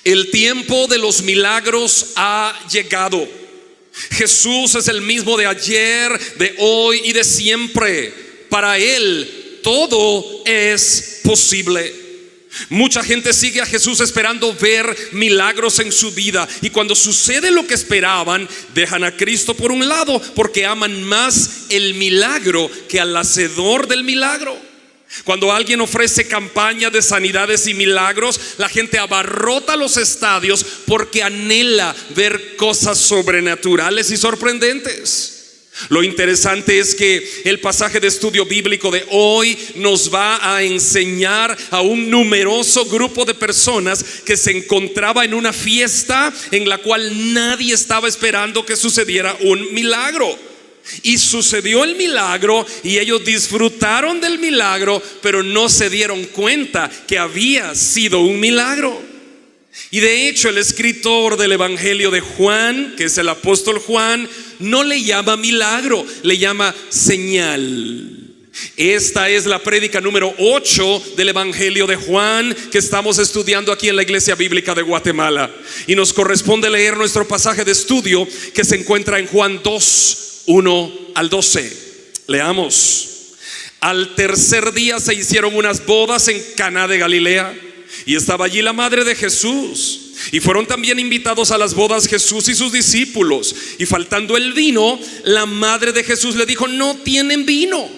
El tiempo de los milagros ha llegado. Jesús es el mismo de ayer, de hoy y de siempre. Para Él todo es posible. Mucha gente sigue a Jesús esperando ver milagros en su vida, y cuando sucede lo que esperaban, dejan a Cristo por un lado porque aman más el milagro que al hacedor del milagro. Cuando alguien ofrece campaña de sanidades y milagros, la gente abarrota los estadios porque anhela ver cosas sobrenaturales y sorprendentes. Lo interesante es que el pasaje de estudio bíblico de hoy nos va a enseñar a un numeroso grupo de personas que se encontraba en una fiesta en la cual nadie estaba esperando que sucediera un milagro. Y sucedió el milagro y ellos disfrutaron del milagro, pero no se dieron cuenta que había sido un milagro. Y de hecho el escritor del Evangelio de Juan, que es el apóstol Juan, no le llama milagro, le llama señal. Esta es la prédica número 8 del Evangelio de Juan que estamos estudiando aquí en la Iglesia Bíblica de Guatemala. Y nos corresponde leer nuestro pasaje de estudio que se encuentra en Juan 2, 1 al 12. Leamos. Al tercer día se hicieron unas bodas en Caná de Galilea, y estaba allí la madre de Jesús. Y fueron también invitados a las bodas Jesús y sus discípulos. Y faltando el vino, la madre de Jesús le dijo: no tienen vino.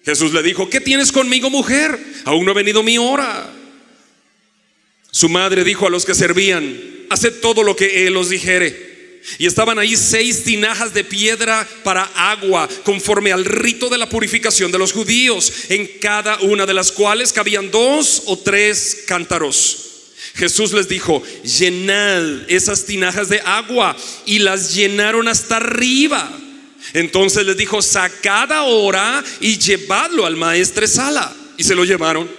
Jesús le dijo: ¿qué tienes conmigo, mujer? Aún no ha venido mi hora. Su madre dijo a los que servían: haced todo lo que él os dijere. Y estaban ahí 6 tinajas de piedra para agua, conforme al rito de la purificación de los judíos, en cada una de las cuales cabían 2 o 3 cántaros. Jesús les dijo: llenad esas tinajas de agua. Y las llenaron hasta arriba. Entonces les dijo: sacad ahora y llevadlo al maestresala. Y se lo llevaron.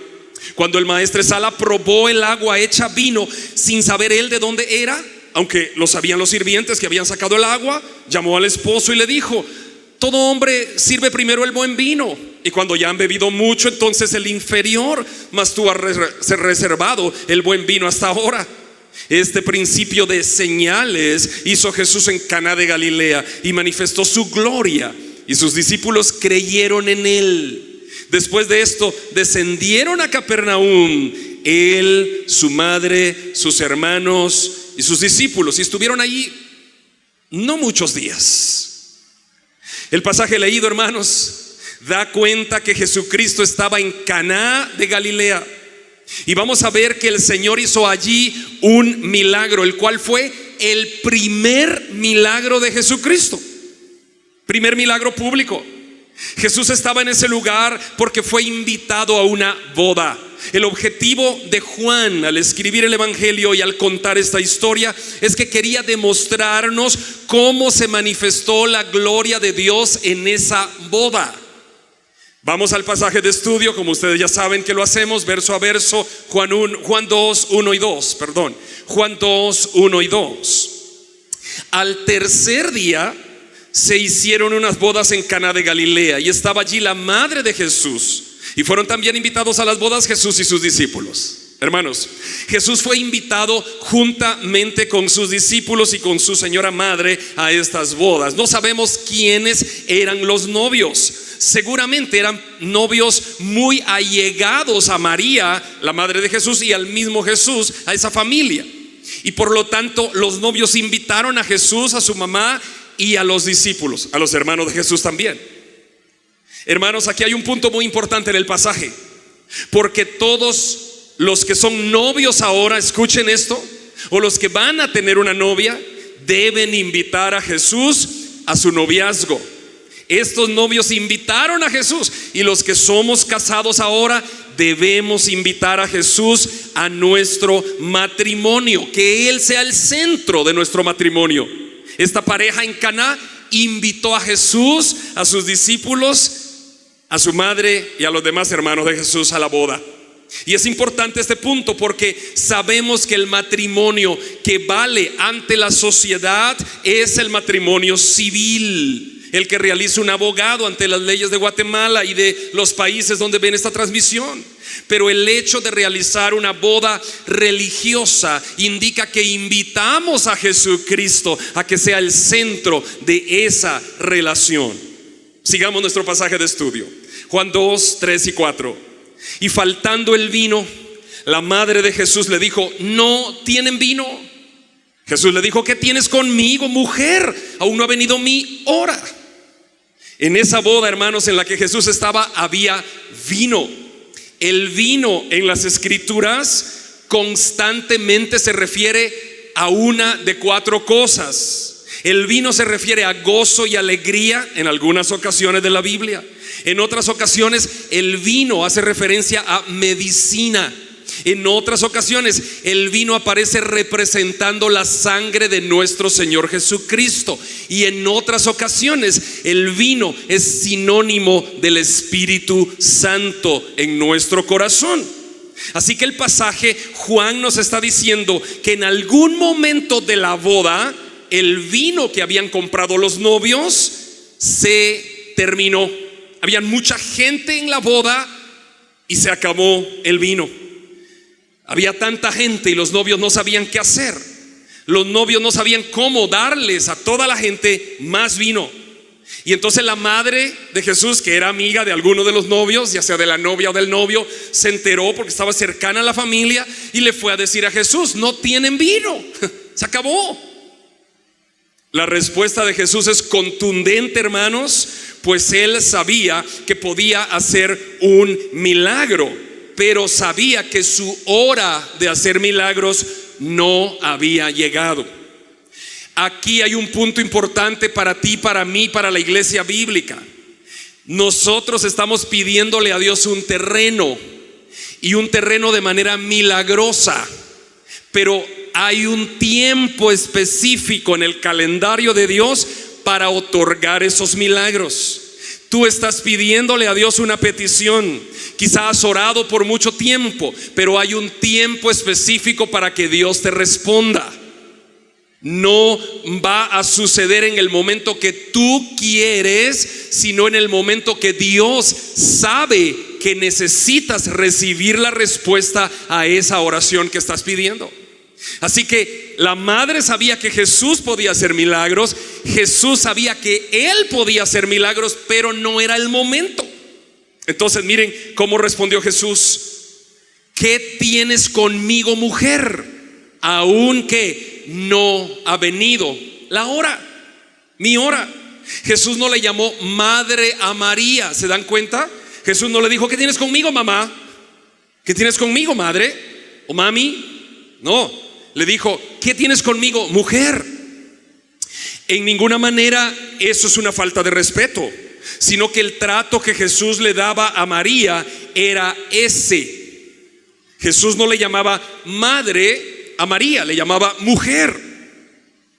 Cuando el maestresala probó el agua hecha vino, sin saber él de dónde era, aunque lo sabían los sirvientes que habían sacado el agua, llamó al esposo y le dijo: todo hombre sirve primero el buen vino, y cuando ya han bebido mucho, entonces el inferior, mas tú has reservado el buen vino hasta ahora. Este principio de señales hizo Jesús en Caná de Galilea y manifestó su gloria, y sus discípulos creyeron en él. Después de esto descendieron a Capernaum, él, su madre, sus hermanos y sus discípulos, y estuvieron allí no muchos días. El pasaje leído, hermanos, da cuenta que Jesucristo estaba en Caná de Galilea, y vamos a ver que el Señor hizo allí un milagro, el cual fue el primer milagro de Jesucristo, primer milagro público. Jesús estaba en ese lugar porque fue invitado a una boda. El objetivo de Juan al escribir el Evangelio y al contar esta historia es que quería demostrarnos cómo se manifestó la gloria de Dios en esa boda. Vamos al pasaje de estudio, como ustedes ya saben que lo hacemos verso a verso. Juan 2, 1 y 2, perdón. Juan 2, 1 y 2. Al tercer día se hicieron unas bodas en Caná de Galilea, y estaba allí la madre de Jesús. Y fueron también invitados a las bodas Jesús y sus discípulos. Hermanos, Jesús fue invitado juntamente con sus discípulos y con su señora madre a estas bodas. No sabemos quiénes eran los novios. Seguramente eran novios muy allegados a María, la madre de Jesús, y al mismo Jesús, a esa familia. Y por lo tanto, los novios invitaron a Jesús, a su mamá y a los discípulos, a los hermanos de Jesús también. Hermanos, aquí hay un punto muy importante en el pasaje, porque todos los que son novios ahora, escuchen esto, o los que van a tener una novia, deben invitar a Jesús a su noviazgo. Estos novios invitaron a Jesús, y los que somos casados ahora debemos invitar a Jesús a nuestro matrimonio, que Él sea el centro de nuestro matrimonio. Esta pareja en Caná invitó a Jesús, a sus discípulos, a su madre y a los demás hermanos de Jesús a la boda. Y es importante este punto porque sabemos que el matrimonio que vale ante la sociedad es el matrimonio civil, el que realiza un abogado ante las leyes de Guatemala y de los países donde ven esta transmisión. Pero el hecho de realizar una boda religiosa indica que invitamos a Jesucristo a que sea el centro de esa relación. Sigamos nuestro pasaje de estudio. Juan 2, 3 y 4. Y faltando el vino, la madre de Jesús le dijo: no tienen vino. Jesús le dijo: ¿qué tienes conmigo, mujer? Aún no ha venido mi hora. En esa boda, hermanos, en la que Jesús estaba, había vino. El vino en las escrituras constantemente se refiere a una de 4 cosas. El vino se refiere a gozo y alegría en algunas ocasiones de la Biblia. En otras ocasiones el vino hace referencia a medicina. En otras ocasiones el vino aparece representando la sangre de nuestro Señor Jesucristo. Y en otras ocasiones el vino es sinónimo del Espíritu Santo en nuestro corazón. Así que el pasaje, Juan nos está diciendo que en algún momento de la boda el vino que habían comprado los novios se terminó. Había mucha gente en la boda y se acabó el vino. Había tanta gente y los novios no sabían qué hacer. Los novios no sabían cómo darles a toda la gente más vino. Y entonces la madre de Jesús, que era amiga de alguno de los novios, ya sea de la novia o del novio, se enteró porque estaba cercana a la familia y le fue a decir a Jesús: no tienen vino, se acabó. La respuesta de Jesús es contundente, hermanos, pues él sabía que podía hacer un milagro, pero sabía que su hora de hacer milagros no había llegado. Aquí hay un punto importante para ti, para mí, para la iglesia bíblica. Nosotros estamos pidiéndole a Dios un terreno, y un terreno de manera milagrosa, pero hay un tiempo específico en el calendario de Dios para otorgar esos milagros. Tú estás pidiéndole a Dios una petición, quizás has orado por mucho tiempo, pero hay un tiempo específico para que Dios te responda. No va a suceder en el momento que tú quieres, sino en el momento que Dios sabe que necesitas recibir la respuesta a esa oración que estás pidiendo. Así que la madre sabía que Jesús podía hacer milagros. Jesús sabía que él podía hacer milagros, pero no era el momento. Entonces miren cómo respondió Jesús: ¿qué tienes conmigo, mujer? Aunque no ha venido la hora, mi hora. Jesús no le llamó madre a María. ¿Se dan cuenta? Jesús no le dijo: ¿qué tienes conmigo, mamá? ¿Qué tienes conmigo, madre? ¿O mami? No. Le dijo: ¿qué tienes conmigo, mujer? En ninguna manera eso es una falta de respeto, sino que el trato que Jesús le daba a María era ese. Jesús no le llamaba madre a María, le llamaba mujer.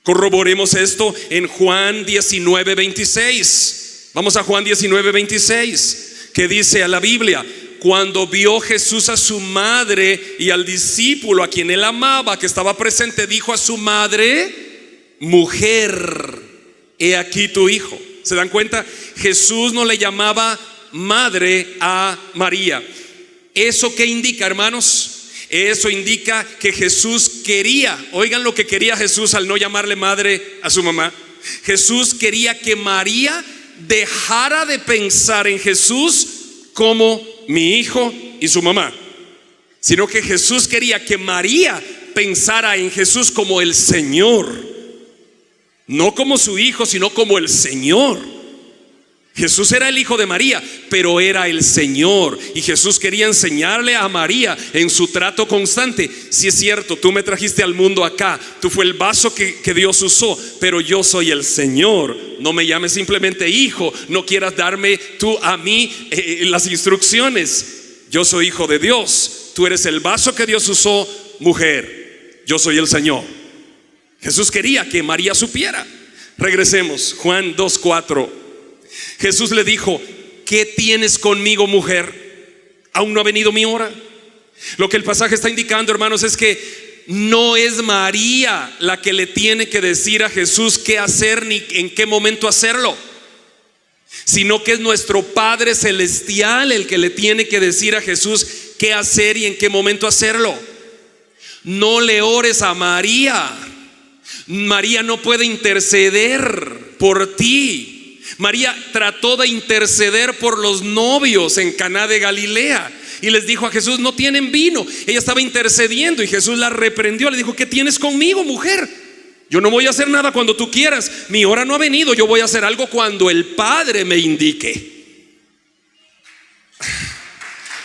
Corroboremos esto en Juan 19:26. Vamos a Juan 19:26, que dice a la Biblia: cuando vio Jesús a su madre y al discípulo a quien él amaba, que estaba presente, dijo a su madre: mujer, he aquí tu hijo. ¿Se dan cuenta? Jesús no le llamaba madre a María. ¿Eso qué indica, hermanos? Eso indica que Jesús quería, oigan lo que quería Jesús al no llamarle madre a su mamá. Jesús quería que María dejara de pensar en Jesús como mi hijo y su mamá, sino que Jesús quería que María pensara en Jesús como el Señor, no como su hijo, sino como el Señor. Jesús era el hijo de María, pero era el Señor, y Jesús quería enseñarle a María en su trato constante: sí es cierto, tú me trajiste al mundo acá, tú fue el vaso que Dios usó, pero yo soy el Señor. No me llames simplemente hijo, no quieras darme tú a mí las instrucciones. Yo soy hijo de Dios, tú eres el vaso que Dios usó, mujer, yo soy el Señor. Jesús quería que María supiera. Regresemos, Juan 2:4. Jesús le dijo: ¿qué tienes conmigo, mujer? ¿Aún no ha venido mi hora? Lo que el pasaje está indicando, hermanos, es que no es María la que le tiene que decir a Jesús qué hacer ni en qué momento hacerlo, sino que es nuestro Padre Celestial el que le tiene que decir a Jesús qué hacer y en qué momento hacerlo. No le ores a María. María no puede interceder por ti. María trató de interceder por los novios en Caná de Galilea y les dijo a Jesús: no tienen vino. Ella estaba intercediendo y Jesús la reprendió. Le dijo: ¿qué tienes conmigo, mujer? Yo no voy a hacer nada cuando tú quieras. Mi hora no ha venido. Yo voy a hacer algo cuando el Padre me indique.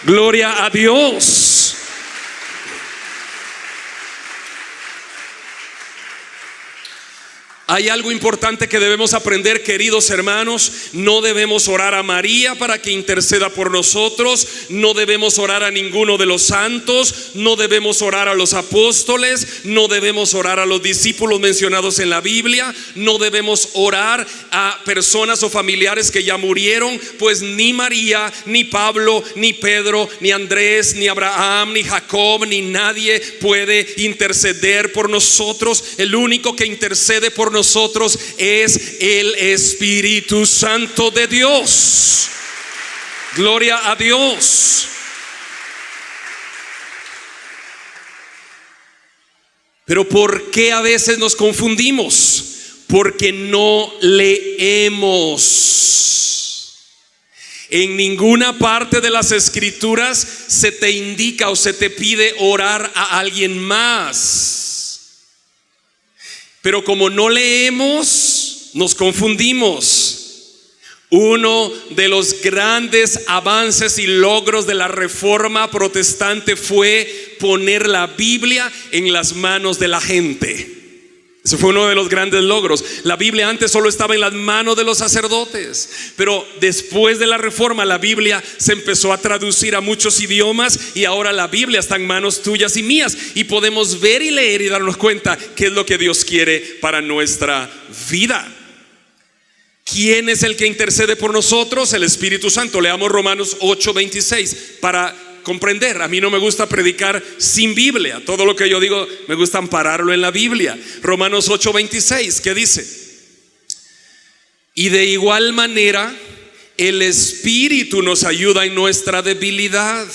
Gloria a Dios. Hay algo importante que debemos aprender, queridos hermanos. No debemos orar a María para que interceda por nosotros. No debemos orar a ninguno de los santos. No debemos orar a los apóstoles. No debemos orar a los discípulos mencionados en la Biblia. No debemos orar a personas o familiares que ya murieron, pues ni María, ni Pablo, ni Pedro, ni Andrés, ni Abraham, ni Jacob, ni nadie puede interceder por nosotros. El único que intercede por nosotros es el Espíritu Santo de Dios. Gloria a Dios. Pero ¿por qué a veces nos confundimos? Porque no leemos. En ninguna parte de las Escrituras se te indica o se te pide orar a alguien más. Pero como no leemos, nos confundimos. Uno de los grandes avances y logros de la Reforma Protestante fue poner la Biblia en las manos de la gente. Ese fue uno de los grandes logros. La Biblia antes solo estaba en las manos de los sacerdotes, pero después de la Reforma la Biblia se empezó a traducir a muchos idiomas y ahora la Biblia está en manos tuyas y mías y podemos ver y leer y darnos cuenta qué es lo que Dios quiere para nuestra vida. ¿Quién es el que intercede por nosotros? El Espíritu Santo. Leamos Romanos 8:26 para comprender. A mí no me gusta predicar sin Biblia. Todo lo que yo digo me gusta ampararlo en la Biblia. Romanos 8:26, ¿qué dice? Y de igual manera el Espíritu nos ayuda en nuestra debilidad.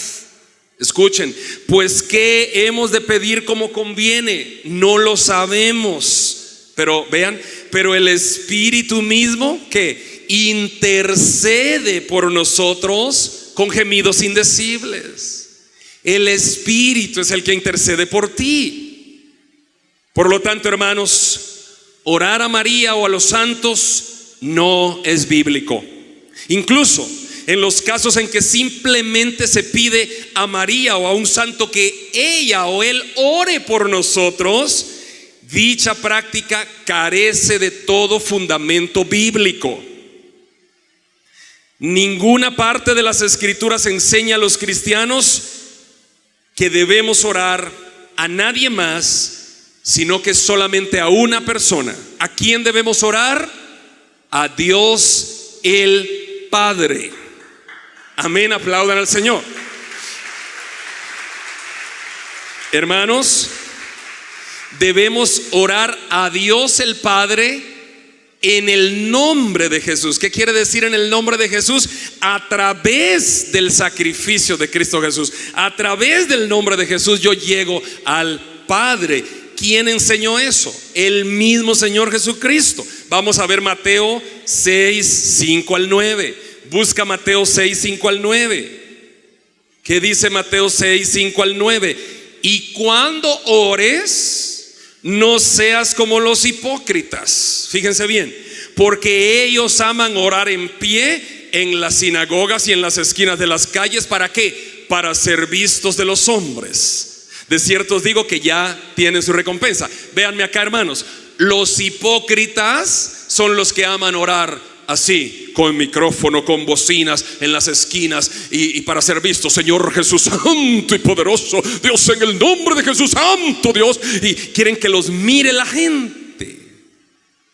Escuchen, pues ¿qué hemos de pedir como conviene? No lo sabemos. Pero vean, pero el Espíritu mismo que intercede por nosotros con gemidos indecibles. El Espíritu es el que intercede por ti. Por lo tanto, hermanos, orar a María o a los santos no es bíblico. Incluso en los casos en que simplemente se pide a María o a un santo que ella o él ore por nosotros, dicha práctica carece de todo fundamento bíblico. Ninguna parte de las Escrituras enseña a los cristianos que debemos orar a nadie más, sino que solamente a una persona. ¿A quién debemos orar? A Dios el Padre. Amén, aplaudan al Señor. Hermanos, debemos orar a Dios el Padre en el nombre de Jesús. ¿Qué quiere decir en el nombre de Jesús? A través del sacrificio de Cristo Jesús. A través del nombre de Jesús yo llego al Padre. ¿Quién enseñó eso? El mismo Señor Jesucristo. Vamos a ver Mateo 6:5-9. Busca Mateo 6:5-9. ¿Qué dice Mateo 6:5-9? Y cuando ores, no seas como los hipócritas. Fíjense bien, porque ellos aman orar en pie en las sinagogas y en las esquinas de las calles. ¿Para qué? Para ser vistos de los hombres. De cierto os digo que ya tienen su recompensa. Véanme acá, hermanos. Los hipócritas son los que aman orar así, con micrófono, con bocinas en las esquinas y para ser visto. Señor Jesús santo y poderoso, Dios, en el nombre de Jesús santo, Dios. Y quieren que los mire la gente.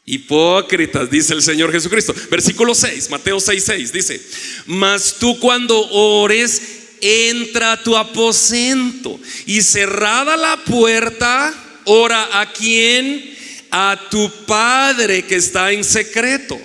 Hipócritas, dice el Señor Jesucristo. Versículo 6, Mateo 6:6 dice: mas tú cuando ores, entra a tu aposento y cerrada la puerta, ora ¿a quién? A tu Padre que está en secreto.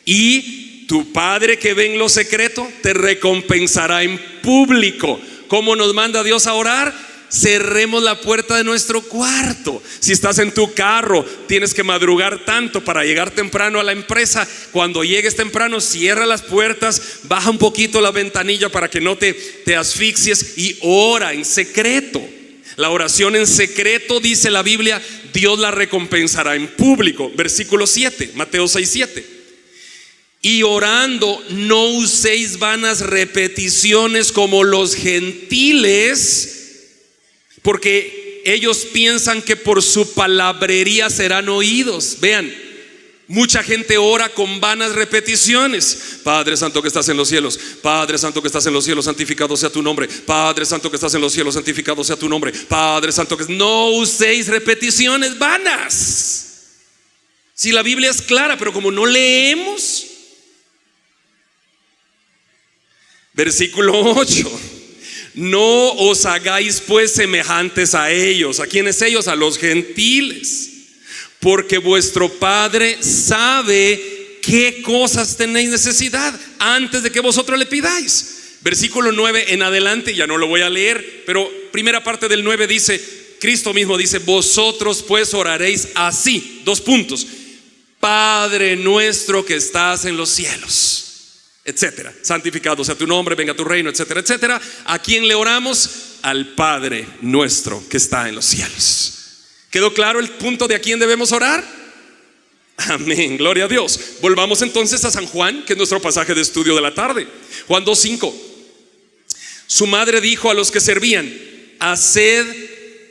Y tu Padre que ve en lo secreto te recompensará en público. ¿Cómo nos manda Dios a orar? Cerremos la puerta de nuestro cuarto. Si estás en tu carro, tienes que madrugar tanto para llegar temprano a la empresa. Cuando llegues temprano, cierra las puertas, baja un poquito la ventanilla para que no te asfixies y ora en secreto. La oración en secreto, dice la Biblia, Dios la recompensará en público. Versículo 7, Mateo 6:7. Y orando, no uséis vanas repeticiones como los gentiles, porque ellos piensan que por su palabrería serán oídos. Vean, mucha gente ora con vanas repeticiones. Padre santo que estás en los cielos, Padre santo que estás en los cielos, santificado sea tu nombre. Padre santo que estás en los cielos, santificado sea tu nombre. Padre santo que... No uséis repeticiones vanas. Si la Biblia es clara, pero como no leemos. Versículo 8. No os hagáis pues semejantes a ellos. ¿A quiénes ellos? A los gentiles. Porque vuestro Padre sabe qué cosas tenéis necesidad antes de que vosotros le pidáis. Versículo 9 en adelante, ya no lo voy a leer, pero primera parte del 9 dice, Cristo mismo dice, vosotros pues oraréis así, 2 puntos. Padre nuestro que estás en los cielos, etcétera, santificado sea tu nombre, venga tu reino, etcétera, etcétera. ¿A quién le oramos? Al Padre nuestro que está en los cielos. ¿Quedó claro el punto de a quién debemos orar? Amén, gloria a Dios. Volvamos entonces a San Juan, que es nuestro pasaje de estudio de la tarde. Juan 2:5. Su madre dijo a los que servían, haced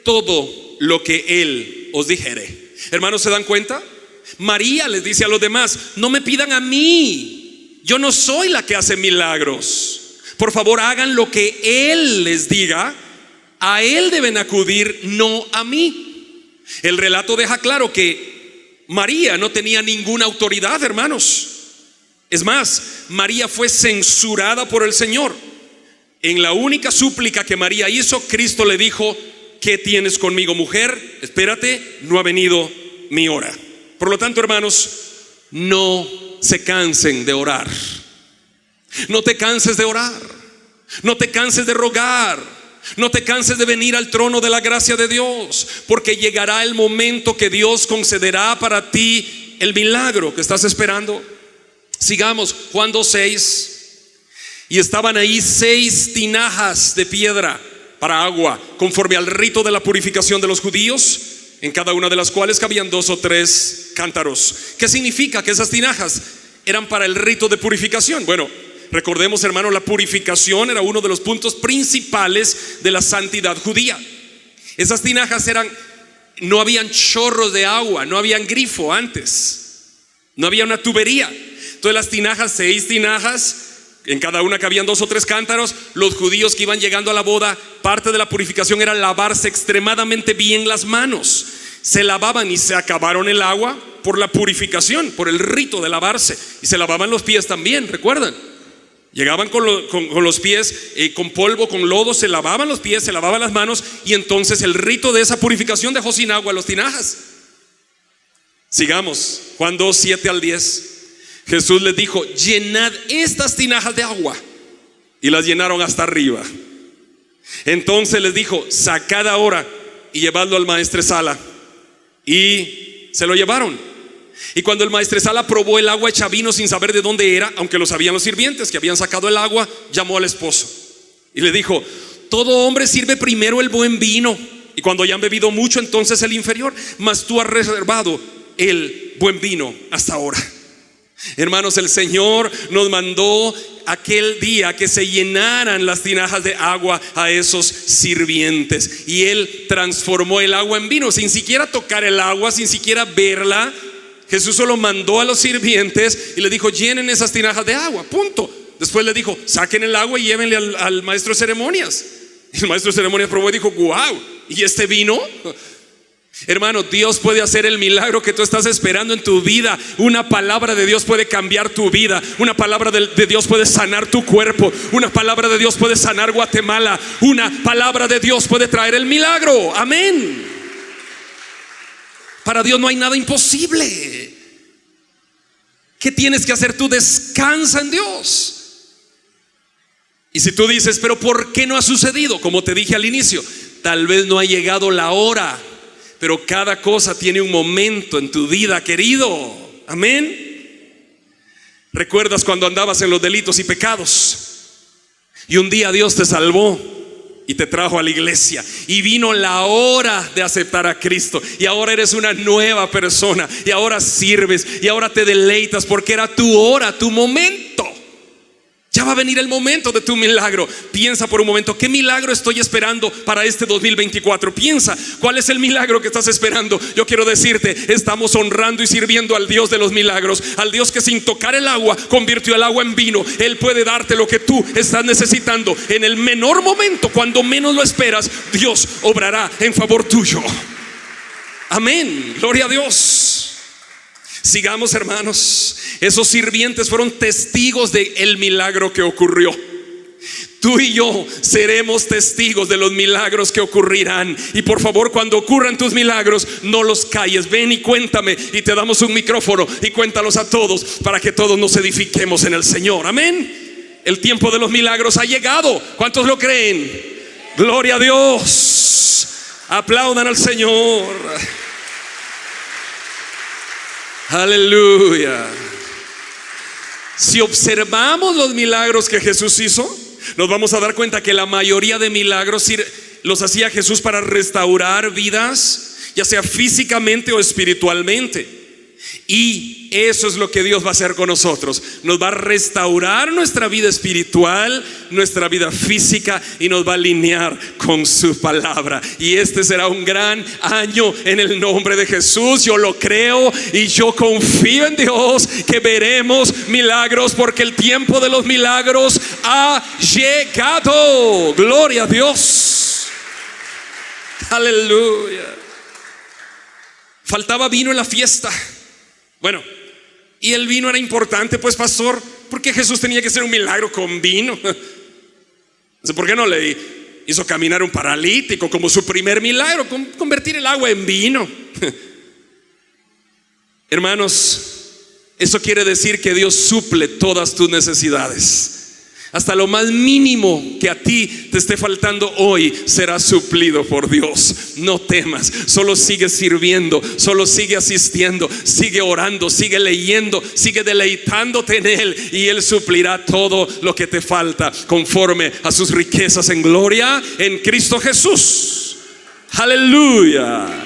todo lo que él os dijere. Hermanos, ¿se dan cuenta? María les dice a los demás, no me pidan a mí, yo no soy la que hace milagros. Por favor, hagan lo que Él les diga. A Él deben acudir, no a mí. El relato deja claro que María no tenía ninguna autoridad, hermanos. Es más, María fue censurada por el Señor. En la única súplica que María hizo, Cristo le dijo, ¿qué tienes conmigo, mujer? Espérate, no ha venido mi hora. Por lo tanto, hermanos, no se cansen de orar. No te canses de orar. No te canses de rogar. No te canses de venir al trono de la gracia de Dios, porque llegará el momento que Dios concederá para ti el milagro que estás esperando. Sigamos, Juan 2:6. Y estaban ahí 6 tinajas de piedra para agua, conforme al rito de la purificación de los judíos, en cada una de las cuales cabían 2 o 3 cántaros. ¿Qué significa? Que esas tinajas eran para el rito de purificación. Bueno, recordemos, hermanos, la purificación era uno de los puntos principales de la santidad judía. Esas tinajas no habían chorros de agua, no habían grifo antes, no había una tubería. Entonces las tinajas, 6 tinajas, en cada una cabían 2 o 3 cántaros. Los judíos que iban llegando a la boda, parte de la purificación era lavarse extremadamente bien las manos. Se lavaban y se acabaron el agua por la purificación, por el rito de lavarse. Y se lavaban los pies también, ¿recuerdan? Llegaban con los pies con polvo, con lodo, se lavaban los pies, se lavaban las manos. Y entonces el rito de esa purificación dejó sin agua los tinajas. Sigamos, Juan 2, 7 al 10. Jesús les dijo, llenad estas tinajas de agua. Y las llenaron hasta arriba. Entonces les dijo, sacad ahora y llevadlo al maestresala. Y se lo llevaron. Y cuando el maestresala probó el agua hecha vino sin saber de dónde era, aunque lo sabían los sirvientes que habían sacado el agua, llamó al esposo y le dijo, todo hombre sirve primero el buen vino, y cuando ya han bebido mucho, entonces el inferior, mas tú has reservado el buen vino hasta ahora. Hermanos, el Señor nos mandó aquel día que se llenaran las tinajas de agua a esos sirvientes, y Él transformó el agua en vino sin siquiera tocar el agua, sin siquiera verla. Jesús solo mandó a los sirvientes y le dijo, llenen esas tinajas de agua, punto. Después le dijo, saquen el agua y llévenle al maestro de ceremonias. Y el maestro de ceremonias probó y dijo, wow, ¿y este vino? Hermano, Dios puede hacer el milagro que tú estás esperando en tu vida. Una palabra de Dios puede cambiar tu vida. Una palabra de Dios puede sanar tu cuerpo. Una palabra de Dios puede sanar Guatemala. Una palabra de Dios puede traer el milagro. Amén. Para Dios no hay nada imposible. ¿Qué tienes que hacer tú? Descansa en Dios. Y si tú dices, pero ¿por qué no ha sucedido? Como te dije al inicio, tal vez no ha llegado la hora, pero cada cosa tiene un momento en tu vida, querido. Amén. ¿Recuerdas cuando andabas en los delitos y pecados? Y un día Dios te salvó y te trajo a la iglesia, y vino la hora de aceptar a Cristo, y ahora eres una nueva persona, y ahora sirves, y ahora te deleitas porque era tu hora, tu momento. Ya va a venir el momento de tu milagro. Piensa por un momento, ¿qué milagro estoy esperando para este 2024? Piensa, ¿cuál es el milagro que estás esperando? Yo quiero decirte, estamos honrando y sirviendo al Dios de los milagros, al Dios que sin tocar el agua convirtió el agua en vino. Él puede darte lo que tú estás necesitando en el menor momento, cuando menos lo esperas. Dios obrará en favor tuyo. Amén, gloria a Dios. Sigamos, hermanos. Esos sirvientes fueron testigos del milagro que ocurrió. Tú y yo seremos testigos de los milagros que ocurrirán. Y por favor, cuando ocurran tus milagros, no los calles. Ven y cuéntame, y te damos un micrófono y cuéntalos a todos, para que todos nos edifiquemos en el Señor. Amén. El tiempo de los milagros ha llegado. ¿Cuántos lo creen? Gloria a Dios. Aplaudan al Señor. Aleluya. Si observamos los milagros que Jesús hizo, nos vamos a dar cuenta que la mayoría de milagros los hacía Jesús para restaurar vidas, ya sea físicamente o espiritualmente. Y eso es lo que Dios va a hacer con nosotros. Nos va a restaurar nuestra vida espiritual, nuestra vida física, y nos va a alinear con su palabra. Y este será un gran año en el nombre de Jesús. Yo lo creo y yo confío en Dios que veremos milagros, porque el tiempo de los milagros ha llegado. Gloria a Dios. Aleluya. Faltaba vino en la fiesta. Bueno, y el vino era importante, pues, pastor, porque Jesús tenía que hacer un milagro con vino. ¿Por qué no le hizo caminar un paralítico como su primer milagro, convertir el agua en vino? Hermanos, eso quiere decir que Dios suple todas tus necesidades. Hasta lo más mínimo que a ti te esté faltando hoy será suplido por Dios. No temas, solo sigue sirviendo, solo sigue asistiendo, sigue orando, sigue leyendo, sigue deleitándote en Él, y Él suplirá todo lo que te falta conforme a sus riquezas en gloria en Cristo Jesús. Aleluya.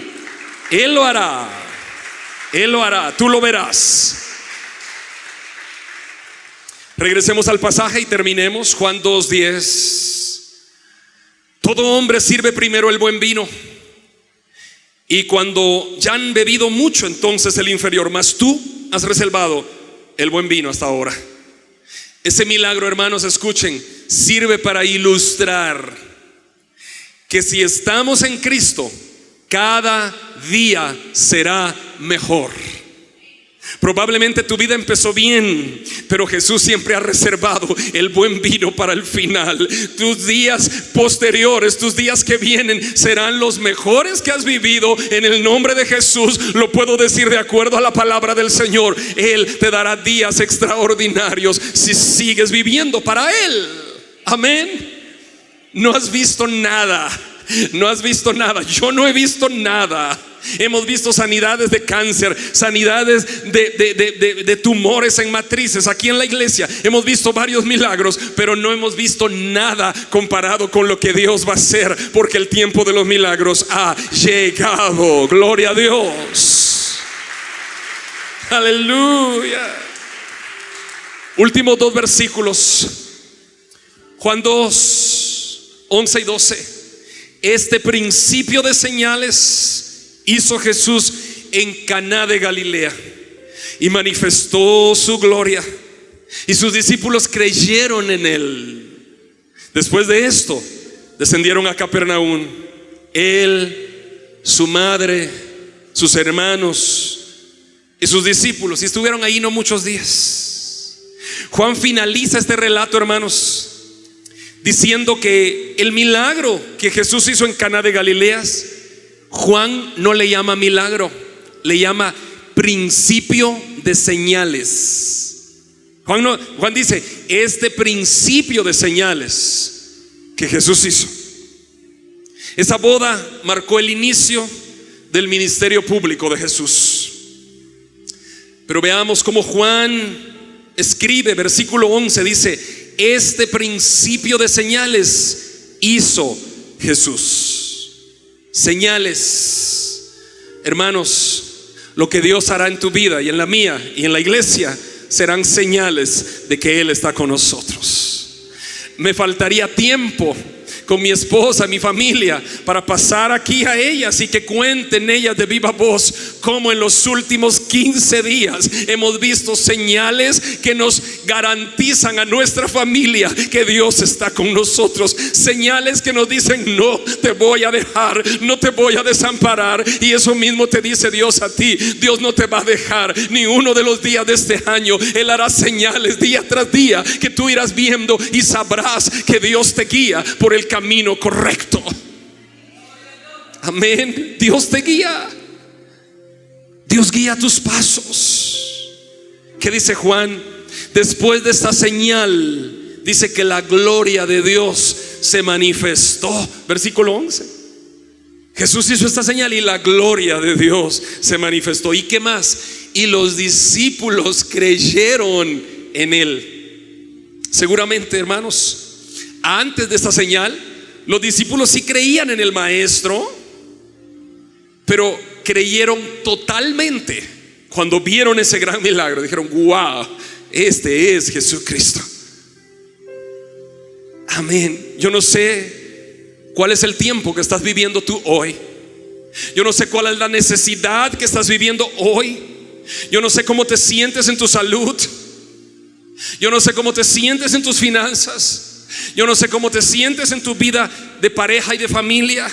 Él lo hará. Él lo hará, tú lo verás. Regresemos al pasaje y terminemos. Juan 2:10. Todo hombre sirve primero el buen vino, y cuando ya han bebido mucho, entonces el inferior. Mas tú has reservado el buen vino hasta ahora. Ese milagro, hermanos, escuchen, sirve para ilustrar que si estamos en Cristo, cada día será mejor. Probablemente tu vida empezó bien, pero Jesús siempre ha reservado el buen vino para el final. Tus días posteriores, tus días que vienen, serán los mejores que has vivido en el nombre de Jesús. Lo puedo decir de acuerdo a la palabra del Señor. Él te dará días extraordinarios si sigues viviendo para Él. Amén. No has visto nada. No has visto nada. Yo no he visto nada. Hemos visto sanidades de cáncer, sanidades de tumores en matrices aquí en la iglesia. Hemos visto varios milagros, pero no hemos visto nada comparado con lo que Dios va a hacer, porque el tiempo de los milagros ha llegado. Gloria a Dios. Aleluya. Últimos dos versículos. Juan 2:11 y 12. Este principio de señales hizo Jesús en Caná de Galilea, y manifestó su gloria, y sus discípulos creyeron en él. Después de esto, descendieron a Capernaum, él, su madre, sus hermanos y sus discípulos, y estuvieron ahí no muchos días. Juan finaliza este relato, hermanos, diciendo que el milagro que Jesús hizo en Caná de Galilea, Juan no le llama milagro, le llama principio de señales. Juan dice, este principio de señales que Jesús hizo. Esa boda marcó el inicio del ministerio público de Jesús. Pero veamos cómo Juan escribe, versículo 11 dice, este principio de señales hizo Jesús. Señales. Hermanos, lo que Dios hará en tu vida y en la mía y en la iglesia serán señales de que Él está con nosotros. Me faltaría tiempo con mi esposa, mi familia, para pasar aquí a ellas y que cuenten ellas de viva voz cómo en los últimos 15 días hemos visto señales que nos garantizan a nuestra familia que Dios está con nosotros. Señales que nos dicen, no te voy a dejar, no te voy a desamparar. Y eso mismo te dice Dios a ti. Dios no te va a dejar ni uno de los días de este año. Él hará señales día tras día que tú irás viendo y sabrás que Dios te guía por el camino correcto. Amén. Dios te guía. Dios guía tus pasos. ¿Qué dice Juan? Después de esta señal, dice que la gloria de Dios se manifestó. Versículo 11. Jesús hizo esta señal y la gloria de Dios se manifestó. ¿Y qué más? Y los discípulos creyeron en Él. Seguramente, hermanos, antes de esta señal, los discípulos sí creían en el Maestro, pero creyeron totalmente cuando vieron ese gran milagro. Dijeron, wow, este es Jesucristo. Amén. Yo no sé cuál es el tiempo que estás viviendo tú hoy. Yo no sé cuál es la necesidad que estás viviendo hoy. Yo no sé cómo te sientes en tu salud. Yo no sé cómo te sientes en tus finanzas. Yo no sé cómo te sientes en tu vida de pareja y de familia.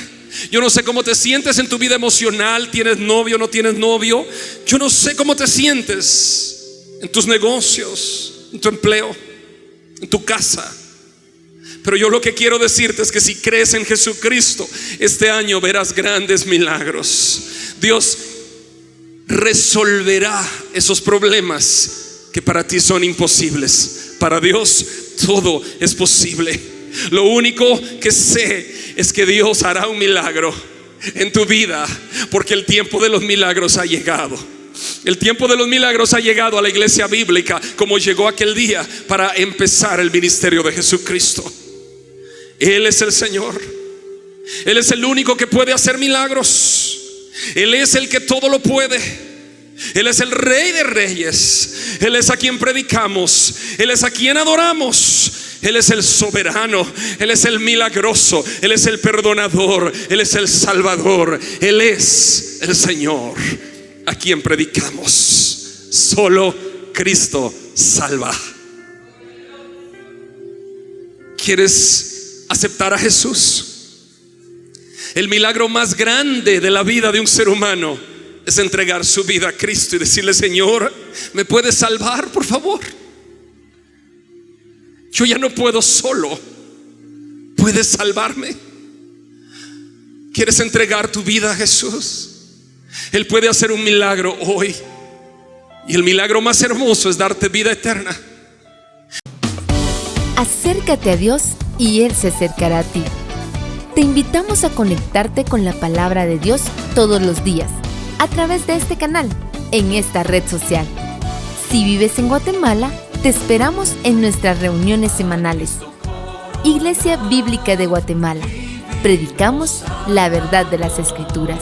Yo no sé cómo te sientes en tu vida emocional. ¿Tienes novio o no tienes novio? Yo no sé cómo te sientes en tus negocios, en tu empleo, en tu casa. Pero yo lo que quiero decirte es que si crees en Jesucristo, este año verás grandes milagros. Dios resolverá esos problemas que para ti son imposibles. Para Dios todo es posible. Lo único que sé es que Dios hará un milagro en tu vida, porque el tiempo de los milagros ha llegado. El tiempo de los milagros ha llegado a la iglesia bíblica, como llegó aquel día para empezar el ministerio de Jesucristo. Él es el Señor. Él es el único que puede hacer milagros. Él es el que todo lo puede. Él es el Rey de Reyes. Él es a quien predicamos. Él es a quien adoramos. Él es el soberano. Él es el milagroso. Él es el perdonador. Él es el Salvador. Él es el Señor a quien predicamos. Solo Cristo salva. ¿Quieres aceptar a Jesús? El milagro más grande de la vida de un ser humano es entregar su vida a Cristo y decirle: Señor, ¿me puedes salvar, por favor? Yo ya no puedo solo. ¿Puedes salvarme? ¿Quieres entregar tu vida a Jesús? Él puede hacer un milagro hoy. Y el milagro más hermoso es darte vida eterna. Acércate a Dios y Él se acercará a ti. Te invitamos a conectarte con la palabra de Dios todos los días a través de este canal, en esta red social. Si vives en Guatemala, te esperamos en nuestras reuniones semanales. Iglesia Bíblica de Guatemala. Predicamos la verdad de las Escrituras.